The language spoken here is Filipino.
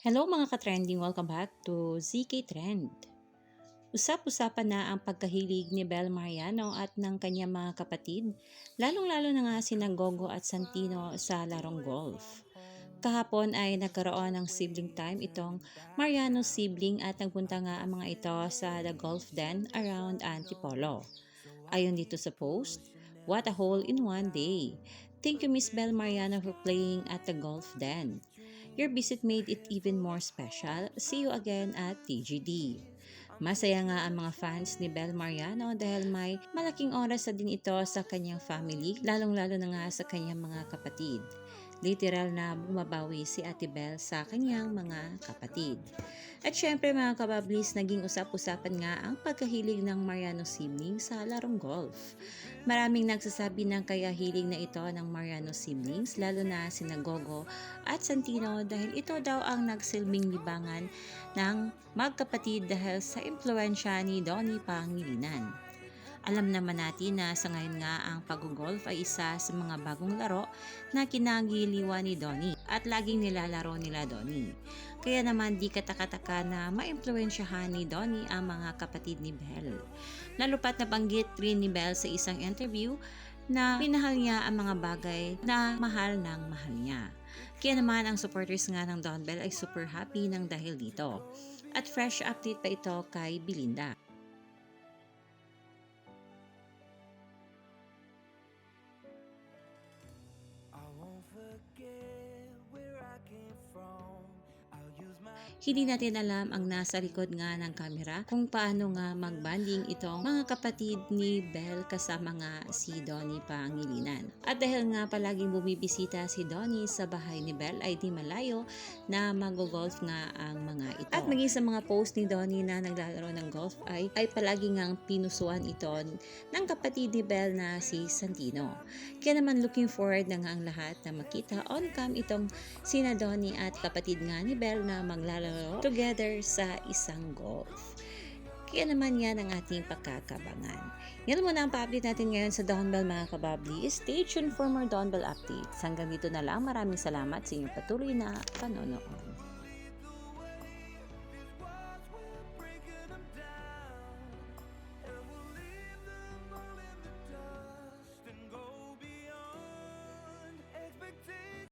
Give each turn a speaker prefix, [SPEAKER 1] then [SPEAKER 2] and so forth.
[SPEAKER 1] Hello mga ka-trending! Welcome back to ZK Trend. Usap-usapan na ang pagkahilig ni Bel Mariano at ng kanyang mga kapatid, lalong-lalo na nga sina Gogo at Santino sa larong golf. Kahapon ay nagkaroon ng sibling time itong Mariano sibling at nagpunta nga ang mga ito sa The Golf Den around Antipolo. Ayon dito sa post, "What a hole in one day! Thank you Miss Bel Mariano for playing at the Golf Den. Your visit made it even more special. See you again at TGD." Masaya nga ang mga fans ni Bel Mariano dahil may malaking oras na din ito sa kanyang family, lalong-lalo na nga sa kanyang mga kapatid. Literal na bumabawi si Ate Bel sa kanyang mga kapatid. At syempre mga kabablis, naging usap-usapan nga ang pagkahilig ng Mariano siblings sa larong golf. Maraming nagsasabi ng kaya hilig na ito ng Mariano siblings, lalo na sina Gogo at Santino dahil ito daw ang nagsilbing libangan ng magkapatid dahil sa impluensya ni Donnie Pangilinan. Alam naman natin na sa ngayon nga ang pag-golf ay isa sa mga bagong laro na kinagiliwan ni Donnie at laging nilalaro nila Donnie. Kaya naman di kataka-taka na maimpluwensyahan ni Donnie ang mga kapatid ni Bel. Lalo pat nabanggit rin ni Bel sa isang interview na minahal niya ang mga bagay na mahal ng mahal niya. Kaya naman ang supporters nga ng Don Bel ay super happy ng dahil dito. At fresh update pa ito kay Belinda. Hindi natin alam ang nasa likod nga ng kamera kung paano nga magbanding itong mga kapatid ni Bel kasama nga si Donnie Pangilinan. At dahil nga palaging bumibisita si Donnie sa bahay ni Bel ay di malayo na mag-golf nga ang mga ito. At maging sa mga post ni Donnie na naglalaro ng golf ay palagi ngang pinusuan ito ng kapatid ni Bel na si Santino. Kaya naman looking forward na nga ang lahat na makita on cam itong sina Donnie at kapatid nga ni Bel na maglalaro together sa isang golf. Kaya naman yan ang ating pagkakabangan. Yan muna ang pa-update natin ngayon sa Don Bel mga kababli. Stay tuned for more Don Bel updates. Hanggang dito na lang. Maraming salamat sa inyong patuloy na panonood.